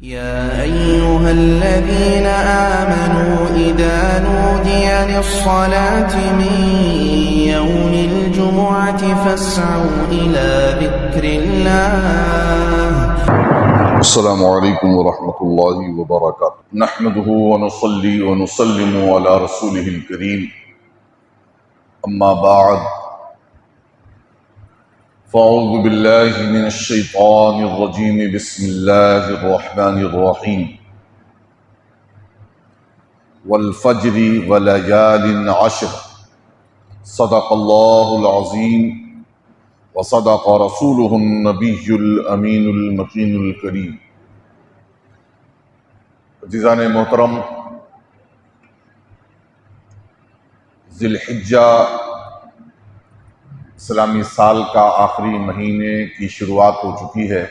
يا أيها الذين آمنوا إذا نودي للصلاة من يوم الجمعة فاسعوا إلى ذكر الله. السلام علیکم ورحمۃ اللہ وبرکاتہ۔ نحمده ونصلي ونسلم على رسوله الكريم، اما بعد فاعوذ باللہ من الشیطان الرجیم، بسم اللہ الرحمن الرحیم۔ والفجر وليال عشر، صدق اللہ العظیم وصدق رسولہ النبی الامین المکین الکریم۔ عزیزان محترم، ذی الحجہ اسلامی سال کا آخری مہینے کی شروعات ہو چکی ہے۔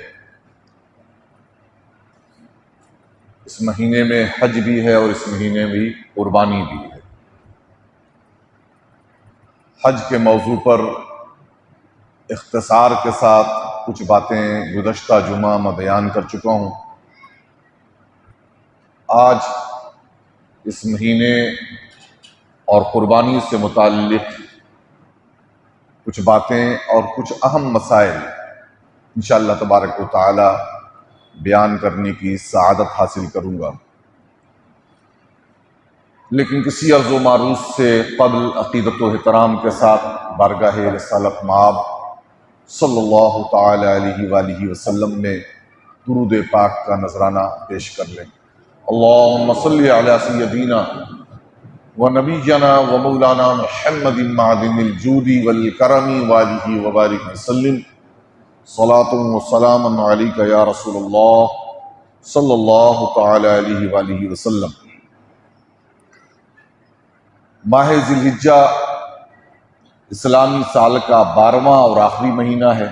اس مہینے میں حج بھی ہے اور اس مہینے میں قربانی بھی ہے۔ حج کے موضوع پر اختصار کے ساتھ کچھ باتیں گزشتہ جمعہ میں بیان کر چکا ہوں۔ آج اس مہینے اور قربانی سے متعلق کچھ باتیں اور کچھ اہم مسائل انشاءاللہ تبارک و تعالی بیان کرنے کی سعادت حاصل کروں گا، لیکن کسی عرض و معروض سے قبل عقیدت و احترام کے ساتھ بارگاہ رسالت مآب صلی اللہ تعالی علیہ وآلہ وسلم میں درود پاک کا نذرانہ پیش کر لیں۔ اللہم صلی علی سیدنا ونبینا ومولانا محمد معدن الجود والکرم وآلہ وبارک وسلم، صلاۃ وسلام علیک یا رسول اللہ صلی اللہ تعالی علیہ وآلہ وسلم۔ ماہ ذی الحجہ اسلامی سال کا 12واں اور آخری مہینہ ہے۔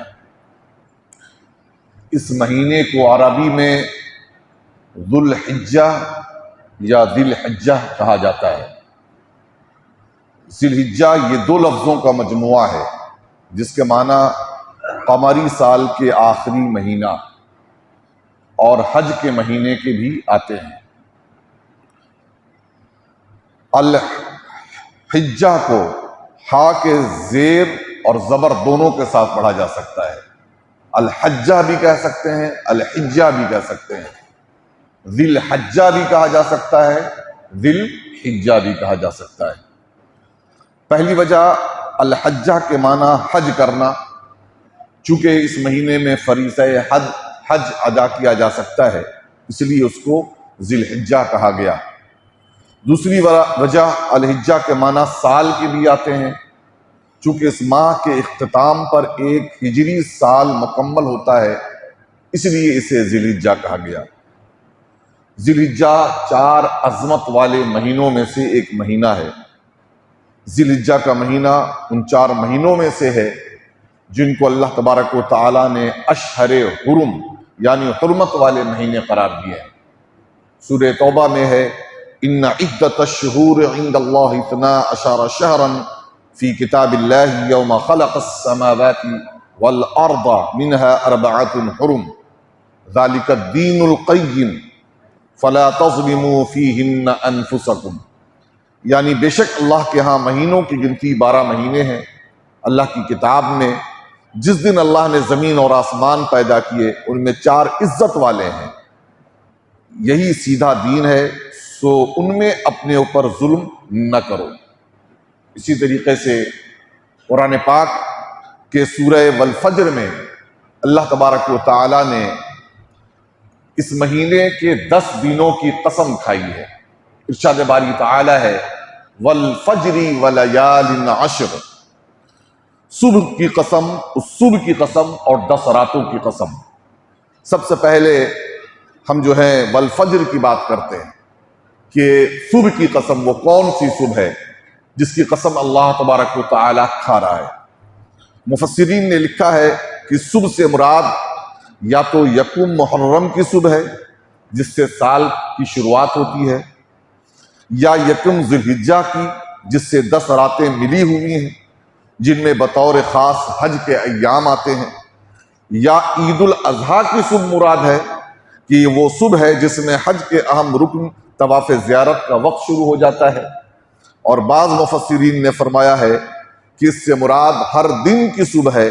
اس مہینے کو عربی میں ذو الحجہ یا ذی الحجہ کہا جاتا ہے۔ ذی الحجہ یہ دو لفظوں کا مجموعہ ہے جس کے معنی قمری سال کے آخری مہینہ اور حج کے مہینے کے بھی آتے ہیں۔ الحجہ کو ہا کے زیر اور زبر دونوں کے ساتھ پڑھا جا سکتا ہے۔ الحجہ بھی کہہ سکتے ہیں، الحجہ بھی کہہ سکتے ہیں، ذی الحجہ بھی کہا جا سکتا ہے، ذی الحجہ بھی کہا جا سکتا ہے۔ پہلی وجہ الحجہ کے معنی حج کرنا، چونکہ اس مہینے میں فریضہ حج ادا کیا جا سکتا ہے اس لیے اس کو ذی الحجہ کہا گیا۔ دوسری وجہ الحجہ کے معنی سال کے بھی آتے ہیں، چونکہ اس ماہ کے اختتام پر ایک ہجری سال مکمل ہوتا ہے اس لیے اسے ذی الحجہ کہا گیا۔ ذی الحجہ 4 عظمت والے مہینوں میں سے ایک مہینہ ہے۔ ذی الحجہ کا مہینہ ان 4 مہینوں میں سے ہے جن کو اللہ تبارک و تعالی نے اشہر حرم یعنی حرمت والے مہینے قرار دیے ہیں۔ سورہ توبہ میں ہے ان عدۃ الشہور عند اللہ 12 شہرا فی کتاب اللہ یوم خلق السماوات والارض منها 4 حرم ذلک الدین القیم فلا تظلموا فیہن انفسکم، یعنی بے شک اللہ کے ہاں مہینوں کی گنتی 12 مہینے ہیں۔ اللہ کی کتاب میں جس دن اللہ نے زمین اور آسمان پیدا کیے ان میں 4 عزت والے ہیں، یہی سیدھا دین ہے، سو ان میں اپنے اوپر ظلم نہ کرو۔ اسی طریقے سے قرآن پاک کے سورہ والفجر میں اللہ تبارک و تعالی نے اس مہینے کے 10 دنوں کی قسم کھائی ہے۔ ارشاد باری تعالی ہے والفجر ولیال عشر، صبح کی قسم، اس صبح کی قسم اور 10 راتوں کی قسم۔ سب سے پہلے ہم جو ہے والفجر کی بات کرتے ہیں کہ صبح کی قسم وہ کون سی صبح ہے جس کی قسم اللہ تبارک و تعالی کھا رہا ہے۔ مفسرین نے لکھا ہے کہ صبح سے مراد یا تو یکم محرم کی صبح ہے جس سے سال کی شروعات ہوتی ہے، یا یکم ذی الحجہ کی جس سے 10 راتیں ملی ہوئی ہیں جن میں بطور خاص حج کے ایام آتے ہیں، یا عید الاضحیٰ کی صبح مراد ہے کہ وہ صبح ہے جس میں حج کے اہم رکن طواف زیارت کا وقت شروع ہو جاتا ہے، اور بعض مفسرین نے فرمایا ہے کہ اس سے مراد ہر دن کی صبح ہے،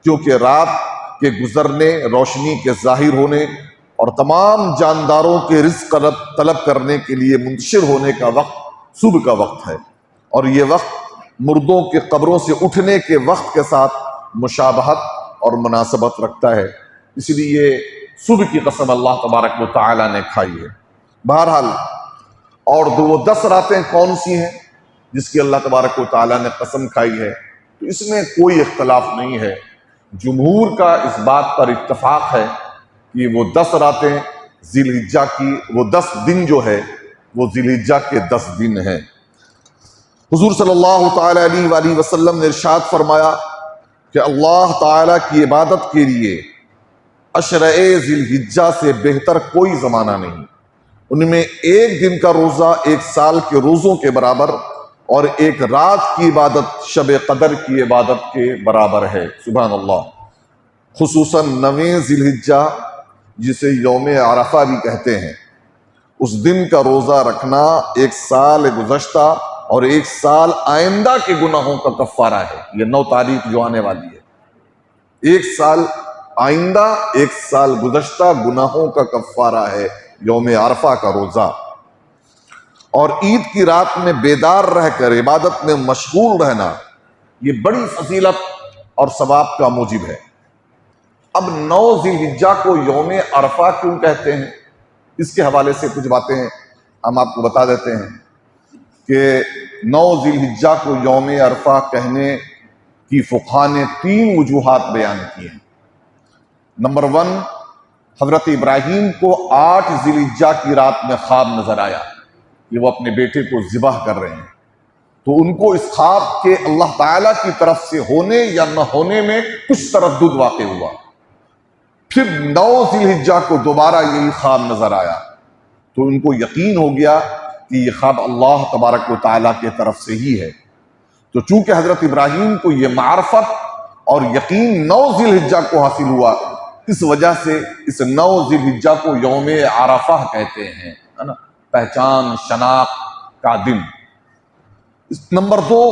کیونکہ رات کے گزرنے، روشنی کے ظاہر ہونے اور تمام جانداروں کے رزق طلب کرنے کے لیے منتشر ہونے کا وقت صبح کا وقت ہے، اور یہ وقت مردوں کے قبروں سے اٹھنے کے وقت کے ساتھ مشابہت اور مناسبت رکھتا ہے، اس لیے صبح کی قسم اللہ تبارک و تعالی نے کھائی ہے۔ بہرحال اور وہ 10 راتیں کون سی ہیں جس کی اللہ تبارک و تعالی نے قسم کھائی ہے، تو اس میں کوئی اختلاف نہیں ہے، جمہور کا اس بات پر اتفاق ہے کہ وہ 10 راتیں ذی الحجہ کی، وہ 10 دن جو ہے وہ ذی الحجہ کے 10 دن ہیں۔ حضور صلی اللہ تعالی علیہ وآلہ وسلم نے ارشاد فرمایا کہ اللہ تعالی کی عبادت کے لیے عشرہ ذی الحجہ سے بہتر کوئی زمانہ نہیں، ان میں ایک دن کا روزہ 1 سال کے روزوں کے برابر اور ایک رات کی عبادت شب قدر کی عبادت کے برابر ہے۔ سبحان اللہ۔ خصوصاً 9 ذی الحجہ جسے یوم عرفہ بھی کہتے ہیں، اس دن کا روزہ رکھنا 1 سال گزشتہ اور 1 سال آئندہ کے گناہوں کا کفارہ ہے۔ یہ 9 تاریخ جو آنے والی ہے، 1 سال آئندہ 1 سال گزشتہ گناہوں کا کفارہ ہے یوم عرفہ کا روزہ۔ اور عید کی رات میں بیدار رہ کر عبادت میں مشغول رہنا یہ بڑی فضیلت اور ثواب کا موجب ہے۔ اب 9 ذی الحجہ کو یوم عرفہ کیوں کہتے ہیں، اس کے حوالے سے کچھ باتیں ہم آپ کو بتا دیتے ہیں کہ 9 ذی الحجہ کو یوم عرفہ کہنے کی فقہاء نے 3 وجوہات بیان کی ہیں۔ نمبر 1، حضرت ابراہیم کو 8 ذی الحجہ کی رات میں خواب نظر آیا کہ وہ اپنے بیٹے کو ذبح کر رہے ہیں، تو ان کو اس خواب کے اللہ تعالیٰ کی طرف سے ہونے یا نہ ہونے میں کچھ تردد واقع ہوا۔ پھر 9 ذی الحجہ کو دوبارہ یہی خواب نظر آیا تو ان کو یقین ہو گیا کہ یہ خواب اللہ تبارک و تعالیٰ کی طرف سے ہی ہے۔ تو چونکہ حضرت ابراہیم کو یہ معرفت اور یقین 9 ذی الحجہ کو حاصل ہوا، اس وجہ سے اس 9 ذی الحجہ کو یوم عرفہ کہتے ہیں، ہے نا، پہچان شناخت کا دن۔ نمبر 2،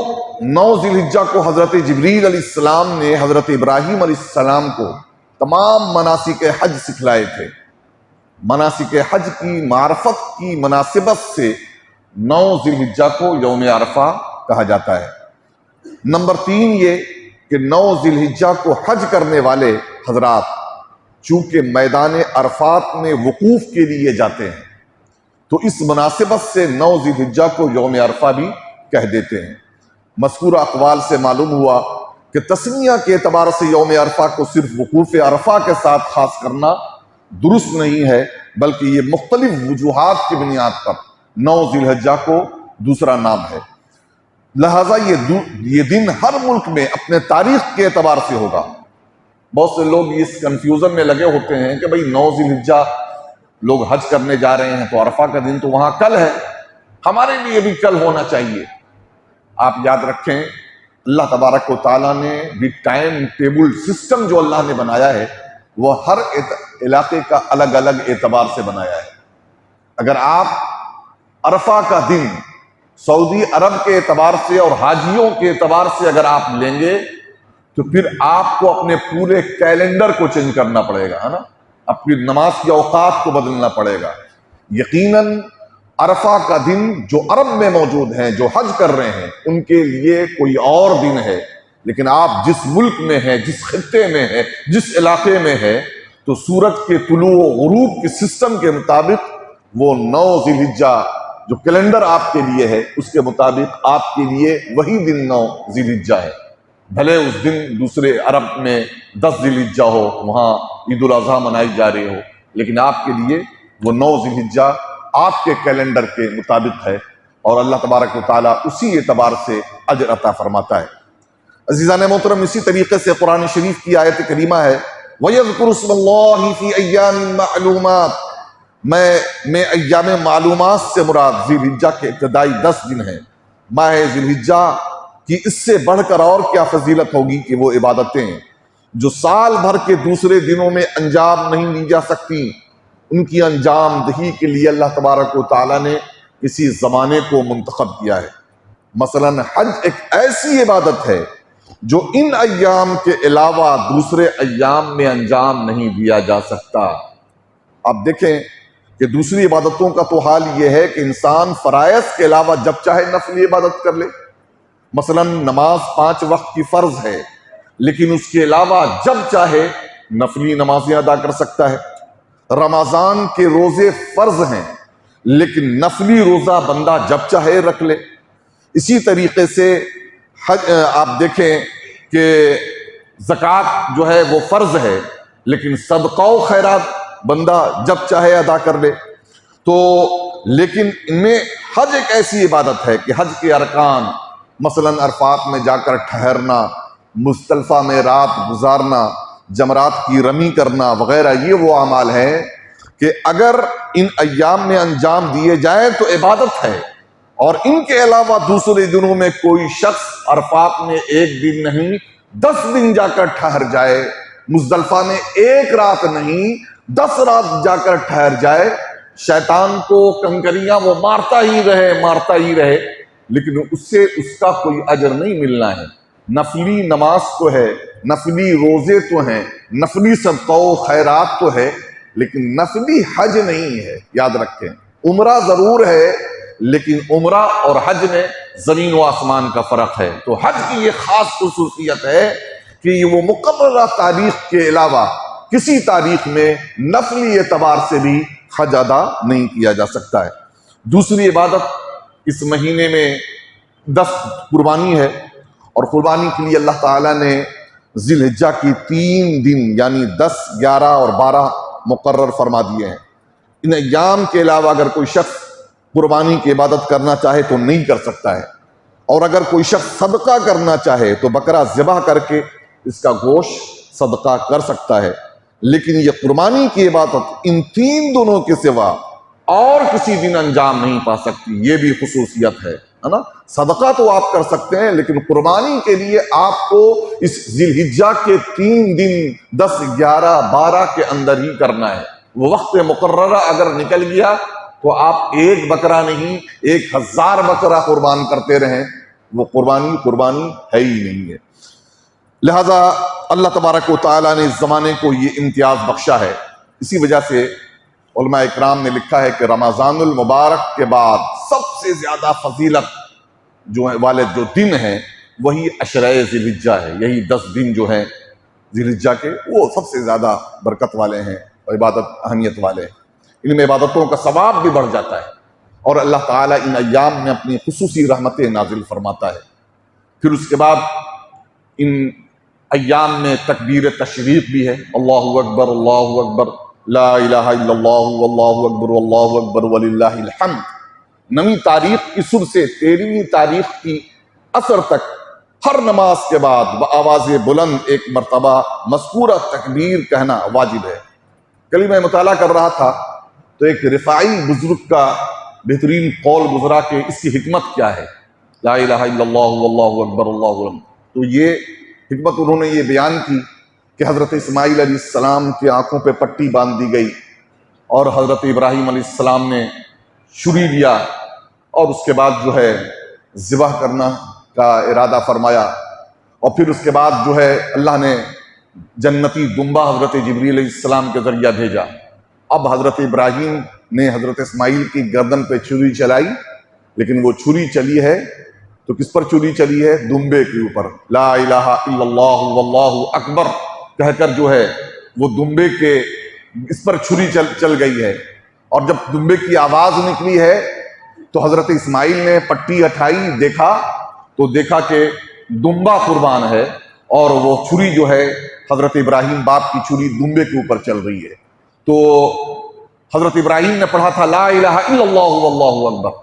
9 ذی الحجہ کو حضرت جبریل علیہ السلام نے حضرت ابراہیم علیہ السلام کو تمام مناسک حج سکھلائے تھے۔ مناسک حج کی معرفت کی مناسبت سے 9 ذی الحجہ کو یوم عرفہ کہا جاتا ہے۔ نمبر 3 یہ کہ 9 ذی الحجہ کو حج کرنے والے حضرات چونکہ میدان عرفات میں وقوف کے لیے جاتے ہیں تو اس مناسبت سے 9 ذی الحجہ کو یوم عرفہ بھی کہہ دیتے ہیں۔ مذکورہ اقوال سے معلوم ہوا کہ تسمیہ کے اعتبار سے یوم عرفہ کو صرف وقوف عرفہ کے ساتھ خاص کرنا درست نہیں ہے، بلکہ یہ مختلف وجوہات کی بنیاد پر 9 ذی الحجہ کو دوسرا نام ہے۔ لہٰذا یہ دن ہر ملک میں اپنے تاریخ کے اعتبار سے ہوگا۔ بہت سے لوگ اس کنفیوژن میں لگے ہوتے ہیں کہ بھئی 9 ذی الحجہ لوگ حج کرنے جا رہے ہیں تو عرفہ کا دن تو وہاں کل ہے، ہمارے لیے بھی کل ہونا چاہیے۔ آپ یاد رکھیں اللہ تبارک و تعالیٰ نے بھی ٹائم ٹیبل سسٹم جو اللہ نے بنایا ہے وہ ہر علاقے کا الگ الگ اعتبار سے بنایا ہے۔ اگر آپ عرفہ کا دن سعودی عرب کے اعتبار سے اور حاجیوں کے اعتبار سے اگر آپ لیں گے تو پھر آپ کو اپنے پورے کیلنڈر کو چینج کرنا پڑے گا، ہے نا، اپنی نماز کے اوقات کو بدلنا پڑے گا۔ یقیناً عرفہ کا دن جو عرب میں موجود ہیں، جو حج کر رہے ہیں، ان کے لیے کوئی اور دن ہے، لیکن آپ جس ملک میں ہیں، جس خطے میں ہیں، جس علاقے میں ہیں، تو سورج کے طلوع و غروب کے سسٹم کے مطابق وہ 9 ذی الحجہ جو کیلنڈر آپ کے لیے ہے اس کے مطابق آپ کے لیے وہی دن 9 ذی الحجہ ہے۔ بھلے اس دن دوسرے عرب میں 10 ذی الحجہ ہو، وہاں عید الاضحیٰ منائی جا رہی ہو، لیکن آپ کے لیے وہ 9 ذی الحجہ آپ کے کیلنڈر کے مطابق ہے، اور اللہ تبارک و تعالیٰ اسی اعتبار سے اجر عطا فرماتا ہے۔ عزیزان محترم، اسی طریقے سے قرآن شریف کی آیت کریمہ ہے وَيَذْكُرُ اسْمَ اللَّهِ فِي أَيَّامٍ مَعْلُومَاتٍ، میں ایام معلومات سے مراد ذی الحجہ کے ابتدائی 10 دن ہیں۔ ماہ ذی الحجہ کی اس سے بڑھ کر اور کیا فضیلت ہوگی کہ وہ عبادتیں جو سال بھر کے دوسرے دنوں میں انجام نہیں دی جا سکتی ان کی انجام دہی کے لیے اللہ تبارک و تعالیٰ نے کسی زمانے کو منتخب کیا ہے۔ مثلا حج ایک ایسی عبادت ہے جو ان ایام کے علاوہ دوسرے ایام میں انجام نہیں دیا جا سکتا۔ آپ دیکھیں کہ دوسری عبادتوں کا تو حال یہ ہے کہ انسان فرائض کے علاوہ جب چاہے نفلی عبادت کر لے۔ مثلا نماز 5 وقت کی فرض ہے، لیکن اس کے علاوہ جب چاہے نفلی نمازیں ادا کر سکتا ہے۔ رمضان کے روزے فرض ہیں، لیکن نفلی روزہ بندہ جب چاہے رکھ لے۔ اسی طریقے سے حج آپ دیکھیں کہ زکوٰۃ جو ہے وہ فرض ہے، لیکن صدقہ و خیرات بندہ جب چاہے ادا کر لے۔ تو لیکن ان میں حج ایک ایسی عبادت ہے کہ حج کے ارکان، مثلا عرفات میں جا کر ٹھہرنا، مزدلفہ میں رات گزارنا، جمرات کی رمی کرنا وغیرہ، یہ وہ اعمال ہیں کہ اگر ان ایام میں انجام دیے جائیں تو عبادت ہے۔ اور ان کے علاوہ دوسرے دنوں میں کوئی شخص عرفات میں 1 دن نہیں 10 دن جا کر ٹھہر جائے، مزدلفہ میں 1 رات نہیں 10 رات جا کر ٹھہر جائے، شیطان کو کنکریاں وہ مارتا ہی رہے، لیکن اس سے اس کا کوئی اجر نہیں ملنا ہے۔ نفلی نماز تو ہے، نفلی روزے تو ہیں، نفلی صدقہ و خیرات تو ہے، لیکن نفلی حج نہیں ہے۔ یاد رکھیں، عمرہ ضرور ہے، لیکن عمرہ اور حج میں زمین و آسمان کا فرق ہے۔ تو حج کی یہ خاص خصوصیت ہے کہ وہ مقررہ تاریخ کے علاوہ کسی تاریخ میں نفلی اعتبار سے بھی حج ادا نہیں کیا جا سکتا ہے۔ دوسری عبادت اس مہینے میں 10 قربانی ہے، اور قربانی کے لیے اللہ تعالیٰ نے ذی الحجہ کی 3 دن یعنی 10، 11 اور 12 مقرر فرما دیے ہیں۔ ان ایام کے علاوہ اگر کوئی شخص قربانی کی عبادت کرنا چاہے تو نہیں کر سکتا ہے، اور اگر کوئی شخص صدقہ کرنا چاہے تو بکرا ذبح کر کے اس کا گوشت صدقہ کر سکتا ہے۔ لیکن یہ قربانی کی عبادت ان 3 دنوں کے سوا اور کسی دن انجام نہیں پا سکتی، یہ بھی خصوصیت ہے نا۔ صدقہ تو آپ کر سکتے ہیں، لیکن قربانی کے لیے آپ کو اس ذی الحجہ کے 3 دن 10، 11، 12 کے اندر ہی کرنا ہے۔ وہ وقت مقررہ اگر نکل گیا تو آپ 1 بکرا نہیں 1000 بکرا قربان کرتے رہیں، وہ قربانی ہے ہی نہیں ہے۔ لہذا اللہ تبارک و تعالیٰ نے اس زمانے کو یہ امتیاز بخشا ہے۔ اسی وجہ سے علماء اکرام نے لکھا ہے کہ رمضان المبارک کے بعد سب سے زیادہ فضیلت والے جو دن ہیں وہی عشرہ ذی الحجہ ہے۔ یہی 10 دن جو ہیں ذی الحجہ کے، وہ سب سے زیادہ برکت والے ہیں اور عبادت اہمیت والے ہیں۔ ان میں عبادتوں کا ثواب بھی بڑھ جاتا ہے، اور اللہ تعالیٰ ان ایام میں اپنی خصوصی رحمتیں نازل فرماتا ہے۔ پھر اس کے بعد ان ایام میں تکبیر تشریق بھی ہے، اللہ اکبر اللہ اکبر لا الہ الا اللہ واللہ اکبر وللہ الحمد۔ 9ویں تاریخ کی صبح سے 13ویں تاریخ کی عصر تک ہر نماز کے بعد بآواز بلند 1 مرتبہ مذکورہ تکبیر کہنا واجب ہے۔ کل میں مطالعہ کر رہا تھا تو ایک رفاعی بزرگ کا بہترین قول گزرا کہ اس کی حکمت کیا ہے، لا الہ الا اللہ واللہ اکبر اللہ اکبر۔ تو یہ حکمت انہوں نے یہ بیان کی کہ حضرت اسماعیل علیہ السلام کی آنکھوں پہ پٹی باندھ دی گئی، اور حضرت ابراہیم علیہ السلام نے چھری لیا، اور اس کے بعد جو ہے ذبح کرنا کا ارادہ فرمایا، اور پھر اس کے بعد جو ہے اللہ نے جنتی دمبا حضرت جبریل علیہ السلام کے ذریعہ بھیجا۔ اب حضرت ابراہیم نے حضرت اسماعیل کی گردن پہ چھری چلائی، لیکن وہ چھری چلی ہے تو کس پر چھری چلی ہے؟ دمبے کے اوپر، لا الہ الا اللہ واللہ اکبر کہہ کر جو ہے وہ دمبے کے اس پر چھری چل گئی ہے۔ اور جب دمبے کی آواز نکلی ہے تو حضرت اسماعیل نے پٹی ہٹائی، دیکھا کہ دمبا قربان ہے، اور وہ چھری جو ہے حضرت ابراہیم باپ کی چھری دمبے کے اوپر چل رہی ہے۔ تو حضرت ابراہیم نے پڑھا تھا لا الہ الا اللہ واللہ اکبر،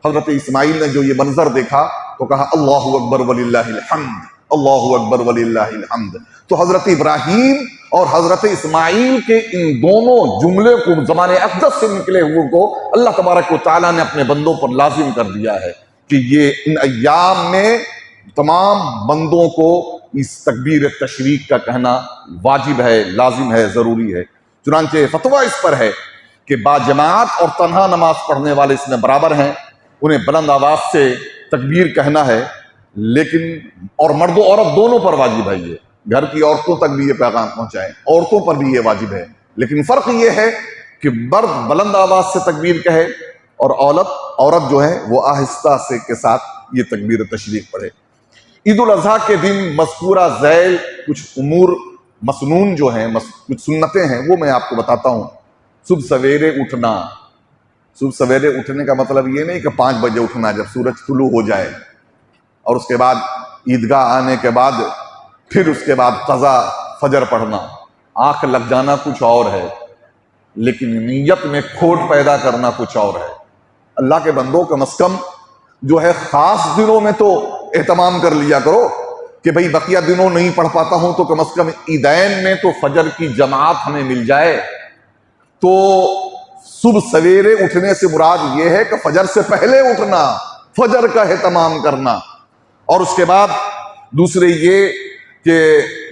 حضرت اسماعیل نے جو یہ منظر دیکھا تو کہا اللہ اکبر وللہ الحمد، اللہ اکبر وللہ الحمد۔ تو حضرت ابراہیم اور حضرت اسماعیل کے ان دونوں جملے کو، زمان اقدس سے نکلے ہوئے کو، اللہ تبارک و تعالیٰ نے اپنے بندوں پر لازم کر دیا ہے کہ یہ ان ایام میں تمام بندوں کو اس تکبیر تشریق کا کہنا واجب ہے، لازم ہے، ضروری ہے۔ چنانچہ فتویٰ اس پر ہے کہ باجماعت اور تنہا نماز پڑھنے والے اس میں برابر ہیں، انہیں بلند آواز سے تکبیر کہنا ہے، لیکن اور مرد و عورت دونوں پر واجب ہے، یہ گھر کی عورتوں تک بھی یہ پیغام پہنچائیں، عورتوں پر بھی یہ واجب ہے، لیکن فرق یہ ہے کہ مرد بلند آواز سے تکبیر کہے اور عورت جو ہے وہ آہستہ سے کے ساتھ یہ تکبیر تشریق پڑھے۔ عید الاضحیٰ کے دن مذکورہ ذیل کچھ امور مسنون جو ہیں، کچھ سنتیں ہیں، وہ میں آپ کو بتاتا ہوں۔ صبح سویرے اٹھنا، صبح سویرے اٹھنے کا مطلب یہ نہیں کہ 5 بجے اٹھنا جب سورج طلوع ہو جائے، اور اس کے بعد عیدگاہ آنے کے بعد پھر اس کے بعد قضا فجر پڑھنا۔ آنکھ لگ جانا کچھ اور ہے، لیکن نیت میں کھوٹ پیدا کرنا کچھ اور ہے۔ اللہ کے بندوں کم از کم جو ہے خاص دنوں میں تو اہتمام کر لیا کرو کہ بھئی بقیہ دنوں نہیں پڑھ پاتا ہوں تو کم از کم عیدین میں تو فجر کی جماعت ہمیں مل جائے۔ تو صبح سویرے اٹھنے سے مراد یہ ہے کہ فجر سے پہلے اٹھنا، فجر کا اہتمام کرنا، اور اس کے بعد دوسرے یہ کہ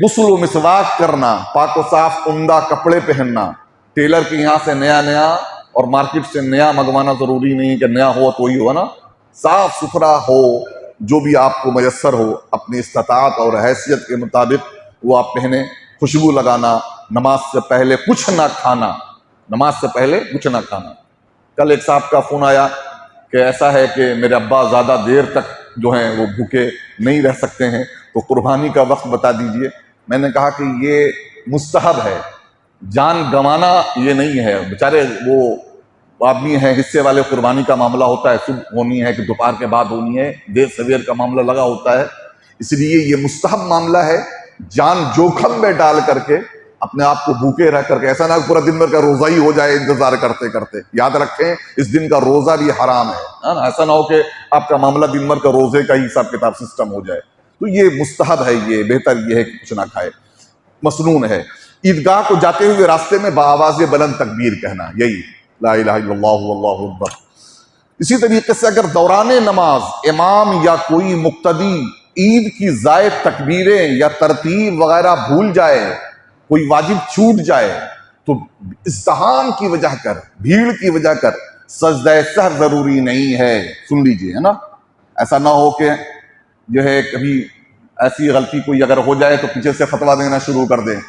غسل و مسواک کرنا، پاک و صاف عمدہ کپڑے پہننا۔ ٹیلر کے یہاں سے نیا اور مارکیٹ سے نیا منگوانا ضروری نہیں کہ نیا ہو تو ہی ہو نا، صاف ستھرا ہو، جو بھی آپ کو میسر ہو اپنی استطاعت اور حیثیت کے مطابق وہ آپ پہنیں۔ خوشبو لگانا، نماز سے پہلے کچھ نہ کھانا، نماز سے پہلے کچھ نہ کھانا۔ کل ایک صاحب کا فون آیا کہ ایسا ہے کہ میرے ابا زیادہ دیر تک جو ہیں وہ بھوکے نہیں رہ سکتے ہیں، تو قربانی کا وقت بتا دیجئے۔ میں نے کہا کہ یہ مستحب ہے، جان گنوانا یہ نہیں ہے۔ بیچارے وہ آدمی ہیں حصے والے، قربانی کا معاملہ ہوتا ہے صبح ہونی ہے کہ دوپہر کے بعد ہونی ہے، دیر سویر کا معاملہ لگا ہوتا ہے، اس لیے یہ مستحب معاملہ ہے۔ جان جوکھم میں ڈال کر کے اپنے آپ کو بھوکے رہ کر کے، ایسا نہ پورا دن بھر کا روزہ ہی ہو جائے انتظار کرتے کرتے۔ یاد رکھیں اس دن کا روزہ بھی حرام ہے، ایسا نہ ہو کہ آپ کا معاملہ دن بھر کا روزے کا ہی حساب کتاب سسٹم ہو جائے۔ تو یہ مستحب ہے، یہ بہتر یہ ہے کہ کچھ نہ کھائے، مسنون ہے۔ عیدگاہ کو جاتے ہوئے راستے میں بآواز بلند تکبیر کہنا، یہی لا الہ الا اللہ واللہ اکبر۔ اسی طریقے سے اگر دوران نماز امام یا کوئی مقتدی عید کی زائد تکبیریں یا ترتیب وغیرہ بھول جائے، کوئی واجب چھوٹ جائے، تو ازدحام کی وجہ کر، بھیڑ کی وجہ کر سجدہ سہو ضروری نہیں ہے۔ سن لیجئے، ہے نا، ایسا نہ ہو کہ جو ہے کبھی ایسی غلطی کوئی اگر ہو جائے تو پیچھے سے فتویٰ دینا شروع کر دیں،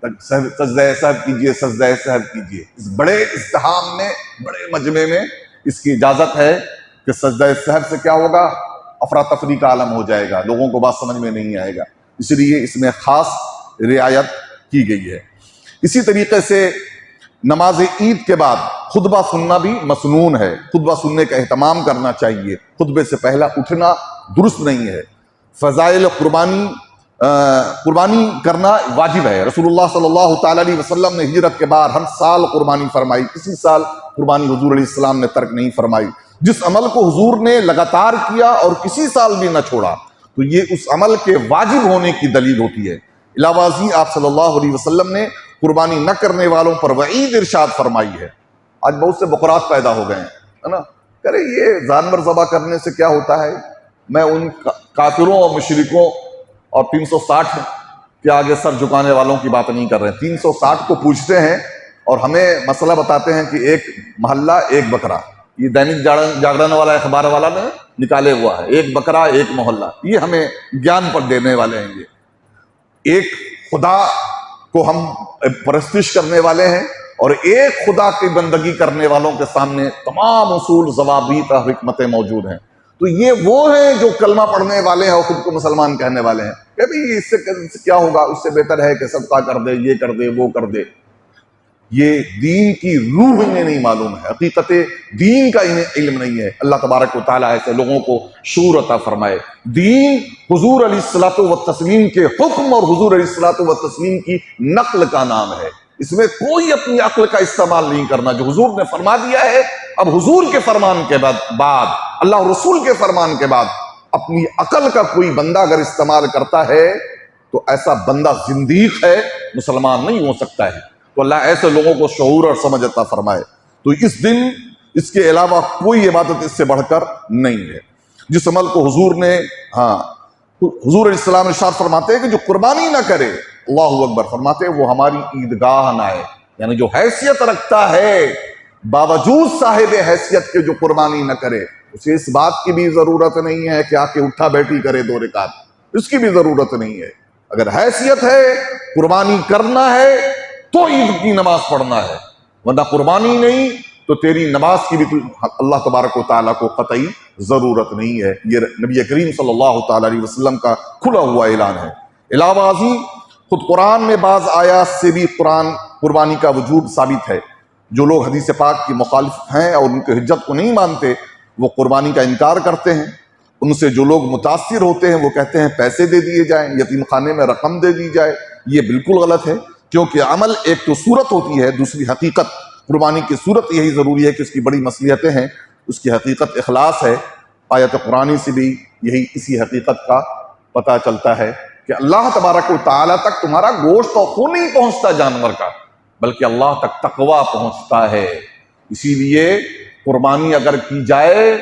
سجدہ سہو کیجئے، سجدہ سہو کیجئے۔ اس بڑے ازدحام میں، بڑے مجمع میں اس کی اجازت ہے کہ سجدہ سہو سے کیا ہوگا، افراتفری کا عالم ہو جائے گا، لوگوں کو بات سمجھ میں نہیں آئے گا، اس لیے اس میں خاص رعایت کی گئی ہے۔ اسی طریقے سے نماز عید کے بعد خطبہ سننا بھی مسنون ہے، خطبہ سننے کا اہتمام کرنا چاہیے، خطبے سے پہلا اٹھنا درست نہیں ہے۔ فضائل قربانی کرنا واجب ہے۔ رسول اللہ صلی اللہ تعالی علیہ وسلم نے ہجرت کے بعد ہر سال قربانی فرمائی، کسی سال قربانی حضور علیہ السلام نے ترک نہیں فرمائی۔ جس عمل کو حضور نے لگاتار کیا اور کسی سال بھی نہ چھوڑا تو یہ اس عمل کے واجب ہونے کی دلیل ہوتی ہے۔ علاوہ ازیں آپ صلی اللہ علیہ وسلم نے قربانی نہ کرنے والوں پر وعید ارشاد فرمائی ہے۔ آج بہت سے بقرات پیدا ہو گئے ہیں، ہے نا، کرے یہ جانور ذبح کرنے سے کیا ہوتا ہے؟ میں ان کافروں اور مشرکوں اور 360 کے آگے سر جھکانے والوں کی بات نہیں کر رہے ہیں۔ 360 کو پوچھتے ہیں اور ہمیں مسئلہ بتاتے ہیں کہ ایک محلہ ایک بکرا، یہ دینک جاگرن والا اخبار والا نے نکالے ہوا ہے، ایک بکرا ایک محلہ، یہ ہمیں گیان پر دینے والے ہیں۔ یہ ایک خدا کو ہم پرستش کرنے والے ہیں اور ایک خدا کی بندگی کرنے والوں کے سامنے تمام اصول، ضوابط اور حکمتیں موجود ہیں۔ تو یہ وہ ہیں جو کلمہ پڑھنے والے ہیں اور خود کو مسلمان کہنے والے ہیں کہ بھئی اس سے کیا ہوگا، اس سے بہتر ہے کہ صدقہ کر دے، یہ کر دے، وہ کر دے۔ یہ دین کی روح انہیں نہیں معلوم ہے، حقیقت دین کا انہیں علم نہیں ہے۔ اللہ تبارک و تعالیٰ ایسے لوگوں کو شعور عطا فرمائے۔ دین حضور علیہ الصلوۃ والتسلیم کے حکم اور حضور علیہ الصلوۃ والتسلیم کی نقل کا نام ہے۔ اس میں کوئی اپنی عقل کا استعمال نہیں کرنا، جو حضور نے فرما دیا ہے۔ اب حضور کے فرمان کے بعد، اللہ رسول کے فرمان کے بعد اپنی عقل کا کوئی بندہ اگر استعمال کرتا ہے تو ایسا بندہ زندیق ہے، مسلمان نہیں ہو سکتا ہے۔ تو اللہ ایسے لوگوں کو شعور اور سمجھ عطا فرمائے۔ تو اس دن اس کے علاوہ کوئی عبادت اس سے بڑھ کر نہیں ہے۔ جس عمل کو حضور نے حضور علیہ السلام ارشاد فرماتے ہیں کہ جو قربانی نہ کرے، اللہ اکبر فرماتے ہیں، وہ ہماری عیدگاہ نہ آئے، یعنی جو حیثیت رکھتا ہے باوجود صاحب حیثیت کے جو قربانی نہ کرے، اسے اس بات کی بھی ضرورت نہیں ہے کہ آ کے اٹھا بیٹھی کرے 2 رکعت، اس کی بھی ضرورت نہیں ہے۔ اگر حیثیت ہے، قربانی کرنا ہے تو عید کی نماز پڑھنا ہے، ورنہ قربانی نہیں تو تیری نماز کی بھی اللہ تبارک و تعالیٰ کو قطعی ضرورت نہیں ہے۔ یہ نبی کریم صلی اللہ تعالیٰ علیہ وسلم کا کھلا ہوا اعلان ہے۔ علاوہ ازیں خود قرآن میں بعض آیات سے بھی قربانی کا وجوب ثابت ہے۔ جو لوگ حدیث پاک کی مخالف ہیں اور ان کی حجت کو نہیں مانتے، وہ قربانی کا انکار کرتے ہیں۔ ان سے جو لوگ متاثر ہوتے ہیں وہ کہتے ہیں پیسے دے دیے جائیں، یتیم خانے میں رقم دے دی جائے۔ یہ بالکل غلط ہے، کیونکہ عمل ایک تو صورت ہوتی ہے، دوسری حقیقت۔ قربانی کی صورت یہی ضروری ہے کہ اس کی بڑی مصلحتیں ہیں، اس کی حقیقت اخلاص ہے۔ آیت قرآنی سے بھی اسی حقیقت کا پتہ چلتا ہے کہ اللہ تبارک و تعالیٰ تک تمہارا گوشت اور خون نہیں پہنچتا جانور کا، بلکہ اللہ تک تقویٰ پہنچتا ہے۔ اسی لیے قربانی اگر کی جائے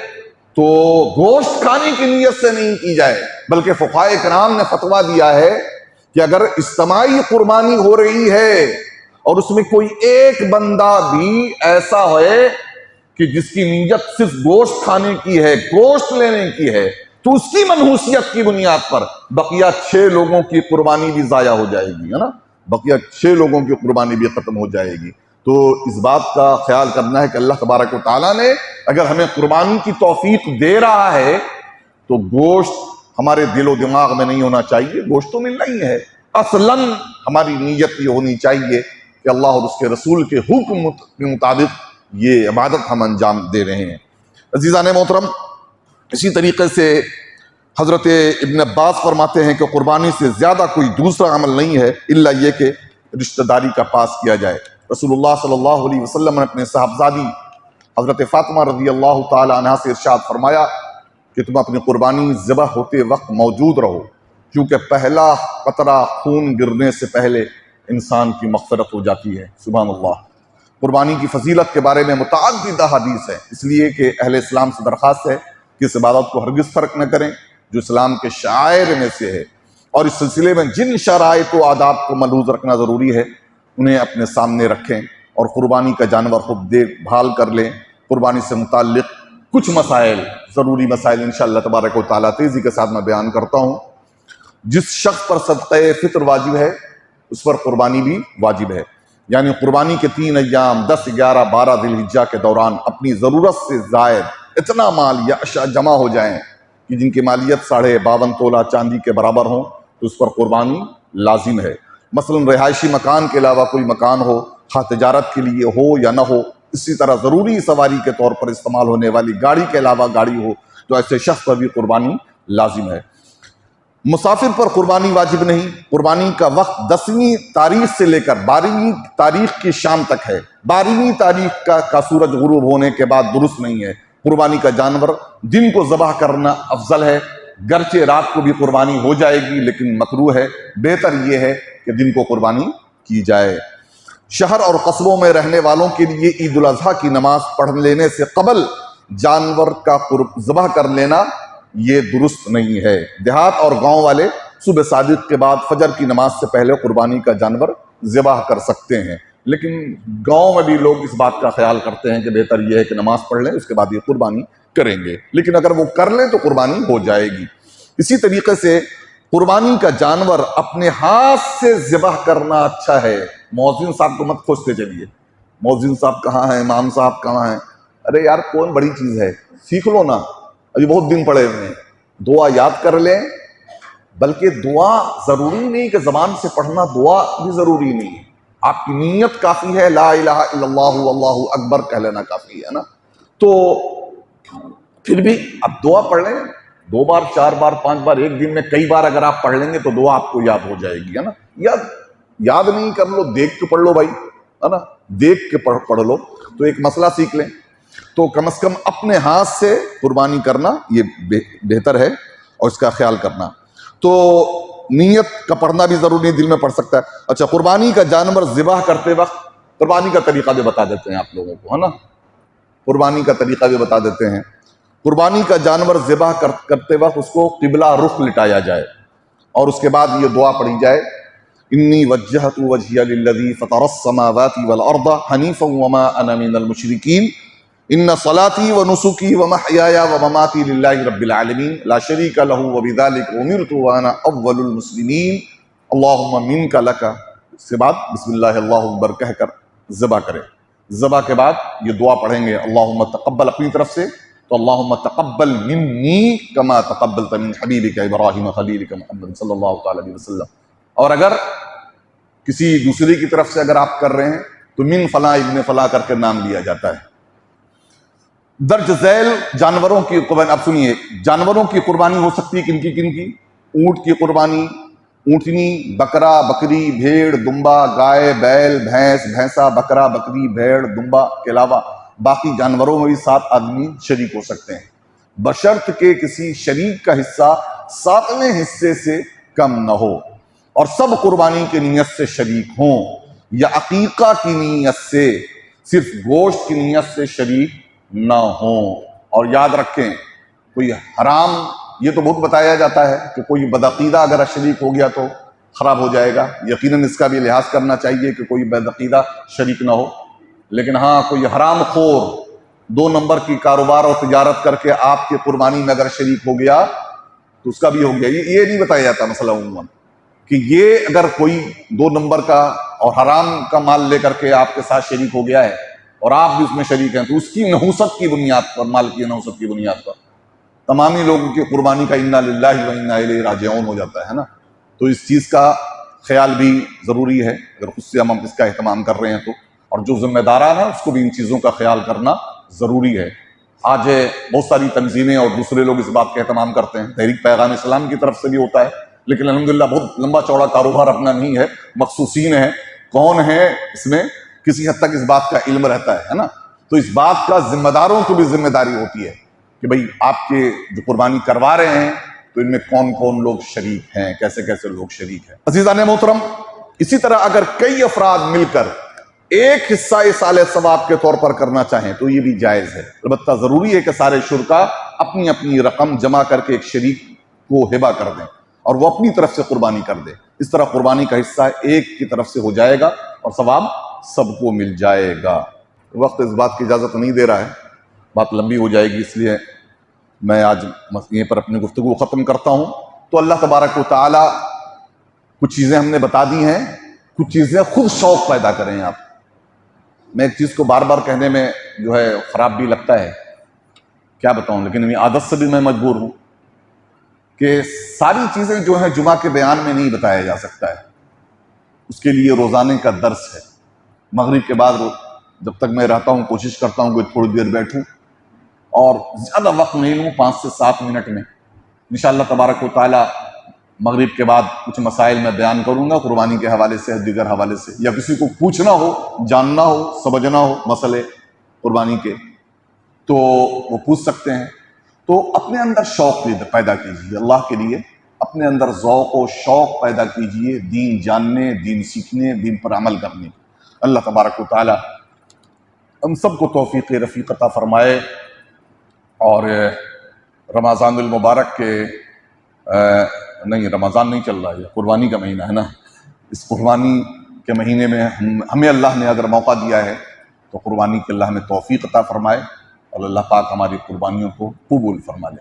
تو گوشت کھانے کی نیت سے نہیں کی جائے، بلکہ فقہائے کرام نے فتویٰ دیا ہے کہ اگر اجتماعی قربانی ہو رہی ہے اور اس میں کوئی ایک بندہ بھی ایسا ہے کہ جس کی نیت صرف گوشت کھانے کی ہے، گوشت لینے کی ہے، تو اس کی منحوسیت کی بنیاد پر بقیہ 6 لوگوں کی قربانی بھی ضائع ہو جائے گی، ہے نا، بقیہ 6 لوگوں کی قربانی بھی ختم ہو جائے گی۔ تو اس بات کا خیال کرنا ہے کہ اللہ تبارک و تعالیٰ نے اگر ہمیں قربانی کی توفیق دے رہا ہے تو گوشت ہمارے دل و دماغ میں نہیں ہونا چاہیے، گوشت تو ملنا ہی ہے۔ اصلاً ہماری نیت یہ ہونی چاہیے کہ اللہ اور اس کے رسول کے حکم کے مطابق یہ عبادت ہم انجام دے رہے ہیں۔ عزیزان محترم، اسی طریقے سے حضرت ابن عباس فرماتے ہیں کہ قربانی سے زیادہ کوئی دوسرا عمل نہیں ہے الا یہ کہ رشتہ داری کا پاس کیا جائے۔ رسول اللہ صلی اللہ علیہ وسلم نے اپنے صاحبزادی حضرت فاطمہ رضی اللہ تعالی عنہا سے ارشاد فرمایا کہ تم اپنی قربانی ذبح ہوتے وقت موجود رہو، کیونکہ پہلا قطرہ خون گرنے سے پہلے انسان کی مغفرت ہو جاتی ہے۔ سبحان اللہ۔ قربانی کی فضیلت کے بارے میں متعدد احادیث ہے، اس لیے کہ اہل اسلام سے درخواست ہے کہ اس عبادت کو ہرگز ترک نہ کریں جو اسلام کے شعائر میں سے ہے، اور اس سلسلے میں جن شرائط و آداب کو ملحوظ رکھنا ضروری ہے انہیں اپنے سامنے رکھیں اور قربانی کا جانور خود دیکھ بھال کر لیں۔ قربانی سے متعلق کچھ مسائل، ضروری مسائل انشاءاللہ تبارک و تعالیٰ تیزی کے ساتھ میں بیان کرتا ہوں۔ جس شخص پر صدقہ فطر واجب ہے اس پر قربانی بھی واجب ہے، یعنی قربانی کے 3 ایام 10، 11، 12 ذی الحجہ کے دوران اپنی ضرورت سے زائد اتنا مال یا اشیاء جمع ہو جائیں کہ جن کی مالیت 52.5 تولہ چاندی کے برابر ہوں تو اس پر قربانی لازم ہے۔ مثلا رہائشی مکان کے علاوہ کوئی مکان ہو، خواہ تجارت کے لیے ہو یا نہ ہو، اسی طرح ضروری سواری کے طور پر استعمال ہونے والی گاڑی کے علاوہ گاڑی ہو تو ایسے شخص پر بھی قربانی لازم ہے۔ مسافر پر قربانی واجب نہیں۔ قربانی کا وقت 10ویں تاریخ سے لے کر 12ویں تاریخ کی شام تک ہے۔ 12ویں تاریخ کا سورج غروب ہونے کے بعد درست نہیں ہے۔ قربانی کا جانور دن کو ذبح کرنا افضل ہے، گرچہ رات کو بھی قربانی ہو جائے گی لیکن مکروہ ہے، بہتر یہ ہے کہ دن کو قربانی کی جائے۔ شہر اور قصبوں میں رہنے والوں کے لیے عید الاضحیٰ کی نماز پڑھ لینے سے قبل جانور کا ذبح کر لینا یہ درست نہیں ہے۔ دیہات اور گاؤں والے صبح صادق کے بعد فجر کی نماز سے پہلے قربانی کا جانور ذبح کر سکتے ہیں، لیکن گاؤں میں بھی لوگ اس بات کا خیال کرتے ہیں کہ بہتر یہ ہے کہ نماز پڑھ لیں اس کے بعد یہ قربانی کریں گے، لیکن اگر وہ کر لیں تو قربانی ہو جائے گی۔ اسی طریقے سے قربانی کا جانور اپنے ہاتھ سے ذبح کرنا اچھا ہے۔ مؤذن صاحب کو مت کھوجتے چلیے، مؤذن صاحب کہاں ہیں، امام صاحب کہاں ہیں، ارے یار کون بڑی چیز ہے، سیکھ لو نا، ابھی بہت دن پڑے ہوئے ہیں۔ دعا یاد کر لیں، بلکہ دعا ضروری نہیں کہ زبان سے پڑھنا، دعا بھی ضروری نہیں ہے، آپ کی نیت کافی ہے، لا الہ الا اللہ اللہ اکبر کہہ لینا کافی ہے نا۔ تو پھر بھی آپ دعا پڑھ لیں 2 بار 4 بار 5 بار، ایک دن میں کئی بار اگر آپ پڑھ لیں گے تو دعا آپ کو یاد ہو جائے گی، ہے نا۔ یاد نہیں کر لو، دیکھ کے پڑھ لو بھائی، ہے نا، دیکھ کے پڑھ لو تو ایک مسئلہ سیکھ لیں۔ تو کم از کم اپنے ہاتھ سے قربانی کرنا یہ بہتر ہے اور اس کا خیال کرنا۔ تو نیت کا پڑھنا بھی ضروری ہے، دل میں پڑھ سکتا ہے۔ اچھا، قربانی کا جانور ذبح کرتے وقت قربانی کا طریقہ بھی بتا دیتے ہیں آپ لوگوں کو، ہے نا، قربانی کا طریقہ بھی بتا دیتے ہیں۔ قربانی کا جانور ذبح کرتے وقت اس کو قبلہ رخ لٹایا جائے اور اس کے بعد یہ دعا پڑھی جائے، انی وجہت وجہی للذی فطر السماوات والارض حنیفا وما انا من المشرکین ان صلاتی ونسکی ومحیای ومماتی للہ رب العالمین لا شریک لہ وبذلک امرت وانا اول المسلمین اللہم منک لک. اس کے بعد بسم اللہ اللہ اکبر کہہ کر ذبح کرے. ذبح کے بعد یہ دعا پڑھیں گے اللہم تقبل اپنی طرف سے تو اللہم تقبل منی کما تقبلت من حبیبک ابراہیم خلیلک محمد صلی اللہ تعالی علیہ وسلم. اور اگر کسی دوسرے کی طرف سے اگر آپ کر رہے ہیں تو من فلاں ابن فلاں کر کے نام لیا جاتا ہے. درج ذیل جانوروں کی قربانی. اب سنیے جانوروں کی قربانی ہو سکتی ہے کن کی؟ اونٹ کی قربانی، اونٹنی، بکرا، بکری، بھیڑ، دمبا، گائے، بیل، بھینس، بھینسا، بکرا، بکری، بھیڑ، دمبا کے علاوہ باقی جانوروں میں بھی 7 آدمی شریک ہو سکتے ہیں، بشرط کہ کسی شریک کا حصہ 7ویں حصے سے کم نہ ہو، اور سب قربانی کی نیت سے شریک ہوں، یا عقیقہ کی نیت سے، صرف گوشت کی نیت سے شریک نہ ہوں. اور یاد رکھیں کوئی حرام، یہ تو بہت بتایا جاتا ہے کہ کوئی بدعقیدہ اگر شریک ہو گیا تو خراب ہو جائے گا، یقیناً اس کا بھی لحاظ کرنا چاہیے کہ کوئی بدعقیدہ شریک نہ ہو. لیکن ہاں کوئی حرام خور 2 نمبر کی کاروبار اور تجارت کر کے آپ کی قربانی میں اگر شریک ہو گیا تو اس کا بھی ہو گیا. یہ نہیں بتایا جاتا مسئلہ عموماً کہ یہ اگر کوئی 2 نمبر کا اور حرام کا مال لے کر کے آپ کے ساتھ شریک ہو گیا ہے اور آپ بھی اس میں شریک ہیں تو اس کی نحوست کی بنیاد پر، مال کی نحوست کی بنیاد پر تمامی لوگوں کی قربانی کا انا للہ و انا الیہ راجعون ہو جاتا ہے نا. تو اس چیز کا خیال بھی ضروری ہے اگر خود سے ہم اس کا اہتمام کر رہے ہیں تو، اور جو ذمہ داران ہے اس کو بھی ان چیزوں کا خیال کرنا ضروری ہے. آج بہت ساری تنظیمیں اور دوسرے لوگ اس بات کا اہتمام کرتے ہیں، تحریک پیغام اسلام کی طرف سے بھی ہوتا ہے، لیکن الحمدللہ بہت لمبا چوڑا کاروبار اپنا نہیں ہے، مخصوصین ہیں. کون ہے اس میں؟ کسی حد تک اس بات کا علم رہتا ہے نا. تو اس بات کا ذمہ داروں کو بھی ذمہ داری ہوتی ہے کہ بھئی آپ کے جو قربانی کروا رہے ہیں تو ان میں کون کون لوگ شریک ہیں، کیسے کیسے لوگ شریک ہیں. عزیزان محترم، اسی طرح اگر کئی افراد مل کر ایک حصہ اصالہ ثواب کے طور پر کرنا چاہیں تو یہ بھی جائز ہے. البتہ ضروری ہے کہ سارے شرکا اپنی اپنی رقم جمع کر کے ایک شریک کو ہبہ کر دیں اور وہ اپنی طرف سے قربانی کر دے. اس طرح قربانی کا حصہ ایک کی طرف سے ہو جائے گا اور ثواب سب کو مل جائے گا. وقت اس بات کی اجازت نہیں دے رہا ہے، بات لمبی ہو جائے گی، اس لیے میں آج یہیں پر اپنی گفتگو ختم کرتا ہوں. تو اللہ تبارک و تعالی کچھ چیزیں ہم نے بتا دی ہیں، کچھ چیزیں خود شوق پیدا کریں آپ. میں ایک چیز کو بار بار کہنے میں جو ہے خراب بھی لگتا ہے، کیا بتاؤں، لیکن عادت سے بھی میں مجبور ہوں کہ ساری چیزیں جو ہیں جمعہ کے بیان میں نہیں بتایا جا سکتا ہے. اس کے لیے روزانے کا درس ہے. مغرب کے بعد جب تک میں رہتا ہوں کوشش کرتا ہوں کہ تھوڑی دیر بیٹھوں اور زیادہ وقت نہیں لوں، 5 سے 7 منٹ میں انشاءاللہ تبارک و تعالی مغرب کے بعد کچھ مسائل میں بیان کروں گا قربانی کے حوالے سے، دیگر حوالے سے، یا کسی کو پوچھنا ہو، جاننا ہو، سمجھنا ہو مسئلے قربانی کے تو وہ پوچھ سکتے ہیں. تو اپنے اندر شوق پیدا کیجیے اللہ کے لیے، اپنے اندر ذوق و شوق پیدا کیجیے دین جاننے، دین سیکھنے، دین پر عمل کرنے. اللہ تبارک و تعالی ہم سب کو توفیق رفیق عطا فرمائے اور رمضان المبارک کے نہیں، رمضان نہیں چل رہا ہے، قربانی کا مہینہ ہے نا. اس قربانی کے مہینے میں ہمیں اللہ نے اگر موقع دیا ہے تو قربانی کے اللہ ہمیں توفیق عطا فرمائے اور اللہ پاک ہماری قربانیوں کو قبول فرما لے.